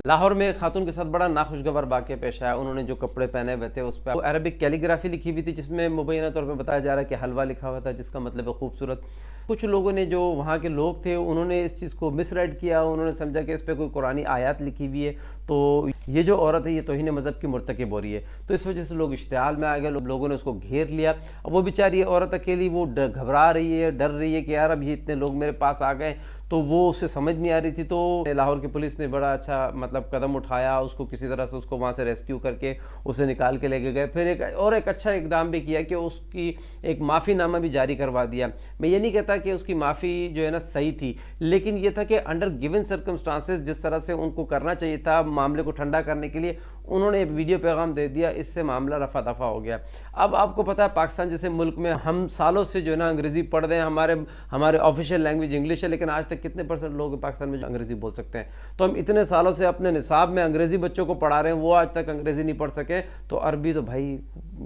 لاہور میں ایک خاتون کے ساتھ بڑا ناخوشگوار واقعہ پیش آیا. انہوں نے جو کپڑے پہنے ہوئے تھے اس پہ عربک کیلیگرافی لکھی ہوئی تھی جس میں مبینہ طور پہ بتایا جا رہا ہے کہ حلوہ لکھا ہوا تھا جس کا مطلب ہے خوبصورت. کچھ لوگوں نے جو وہاں کے لوگ تھے انہوں نے اس چیز کو مس رائڈ کیا. انہوں نے سمجھا کہ اس پہ کوئی قرآنی آیات لکھی ہوئی ہے تو یہ جو عورت ہے یہ توہین مذہب کی مرتکب ہو رہی ہے. تو اس وجہ سے لوگ اشتعال میں آ گئے, لوگوں نے اس کو گھیر لیا. اب وہ بیچاری عورت اکیلی وہ گھبرا رہی ہے, ڈر رہی ہے کہ یار اب یہ اتنے لوگ میرے پاس آ گئے, تو وہ اسے سمجھ نہیں آ رہی تھی. تو لاہور کی پولیس نے بڑا اچھا مطلب قدم اٹھایا, اس کو کسی طرح سے اس کو وہاں سے ریسکیو کر کے اسے نکال کے لے کے گئے. پھر ایک اچھا اقدام بھی کیا کہ اس کی ایک معافی نامہ بھی جاری کروا دیا. میں یہ نہیں کہتا کہ اس کی معافی جو ہے نا صحیح تھی, لیکن یہ تھا کہ انڈر گیون سرکمسٹانسز جس طرح سے ان کو کرنا چاہیے تھا معاملے کو ٹھنڈا کرنے کے لیے, انہوں نے ایک ویڈیو پیغام دے دیا, اس سے معاملہ رفع دفع ہو گیا. اب آپ کو پتہ ہے پاکستان جیسے ملک میں ہم سالوں سے جو ہے نا انگریزی پڑھ رہے ہیں, ہمارے آفیشیل لینگویج انگلش ہے, لیکن آج تک کتنے پرسنٹ لوگ پاکستان میں جو انگریزی بول سکتے ہیں. تو ہم اتنے سالوں سے اپنے نصاب میں انگریزی بچوں کو پڑھا رہے ہیں, وہ آج تک انگریزی نہیں پڑھ سکے. تو عربی تو بھائی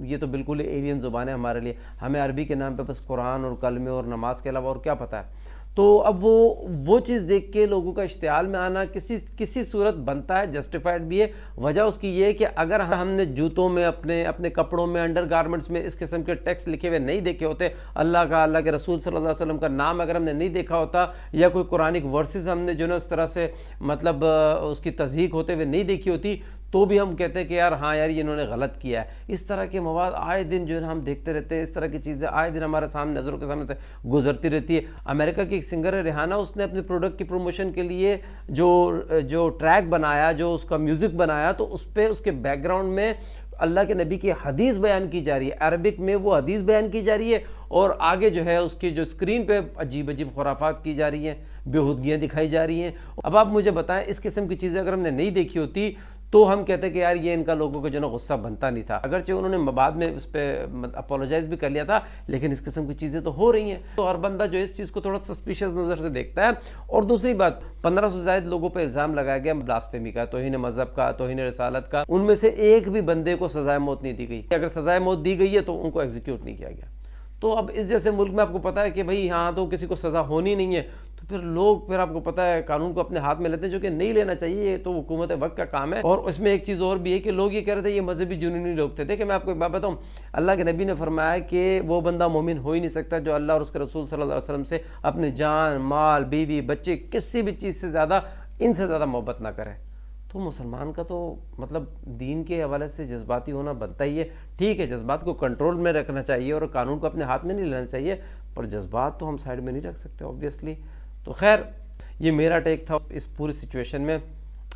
یہ تو بالکل ایلین زبان ہے ہمارے لیے. ہمیں عربی کے نام پہ بس قرآن اور کلمے اور نماز کے علاوہ اور کیا پتہ ہے. تو اب وہ چیز دیکھ کے لوگوں کا اشتعال میں آنا کسی صورت بنتا ہے, جسٹیفائڈ بھی ہے. وجہ اس کی یہ ہے کہ اگر ہم نے جوتوں میں اپنے کپڑوں میں انڈر گارمنٹس میں اس قسم کے ٹیکسٹ لکھے ہوئے نہیں دیکھے ہوتے, اللہ کے رسول صلی اللہ علیہ وسلم کا نام اگر ہم نے نہیں دیکھا ہوتا, یا کوئی قرآنک ورسز ہم نے جو نا اس طرح سے مطلب اس کی تصدیق ہوتے ہوئے نہیں دیکھی ہوتی, تو بھی ہم کہتے ہیں کہ یار ہاں یار یہ انہوں نے غلط کیا ہے. اس طرح کے مواد آئے دن جو ہے نا ہم دیکھتے رہتے ہیں, اس طرح کی چیزیں آئے دن ہمارے سامنے نظروں کے سامنے سے گزرتی رہتی ہے. امریکہ کی ایک سنگر ہے ریحانہ, اس نے اپنے پروڈکٹ کی پروموشن کے لیے جو ٹریک بنایا, جو اس کا میوزک بنایا, تو اس پہ اس کے بیک گراؤنڈ میں اللہ کے نبی کی حدیث بیان کی جا رہی ہے, عربک میں وہ حدیث بیان کی جا رہی ہے, اور آگے جو ہے اس کی جو اسکرین پہ عجیب عجیب خرافات کی جا رہی ہیں, بیہودگیاں دکھائی جا رہی ہیں. اب آپ مجھے بتائیں اس قسم کی چیزیں اگر ہم نے نہیں دیکھی ہوتی تو ہم کہتے ہیں کہ یار یہ ان کا لوگوں کو جو نا غصہ بنتا نہیں تھا. اگرچہ انہوں نے بعد میں اس پہ اپولوجائز بھی کر لیا تھا, لیکن اس قسم کی چیزیں تو ہو رہی ہیں. تو ہر بندہ جو اس چیز کو تھوڑا سسپیشس نظر سے دیکھتا ہے. اور دوسری بات, 1500 سے زائد لوگوں پہ الزام لگایا گیا بلاسفیمی کا, توہین مذہب کا, توہین رسالت کا. ان میں سے ایک بھی بندے کو سزائے موت نہیں دی گئی. اگر سزائے موت دی گئی ہے تو ان کو ایگزیکیوٹ نہیں کیا گیا. تو اب اس جیسے ملک میں آپ کو پتا ہے کہ بھئی ہاں تو کسی کو سزا ہونی نہیں ہے, تو پھر آپ کو پتا ہے قانون کو اپنے ہاتھ میں لیتے ہیں, جو کہ نہیں لینا چاہیے. یہ تو حکومت وقت کا کام ہے. اور اس میں ایک چیز اور بھی ہے کہ لوگ یہ کہہ رہے تھے یہ مذہبی جنونی لوگ تھے. دیکھیں میں آپ کو ایک بات بتاؤں, اللہ کے نبی نے فرمایا کہ وہ بندہ مومن ہو ہی نہیں سکتا جو اللہ اور اس کے رسول صلی اللہ علیہ وسلم سے اپنے جان, مال, بیوی, بچے, کسی بھی چیز سے زیادہ ان سے زیادہ محبت نہ کرے. تو مسلمان کا تو مطلب دین کے حوالے سے جذباتی ہونا بنتا ہی ہے. ٹھیک ہے, جذبات کو کنٹرول میں رکھنا چاہیے اور قانون کو اپنے ہاتھ میں نہیں لینا چاہیے, پر جذبات تو ہم سائیڈ میں نہیں رکھ سکتے اوبویسلی. تو خیر یہ میرا ٹیک تھا اس پوری سچویشن میں.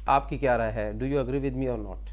آپ کی کیا رائے ہے؟ Do you agree with me اور ناٹ؟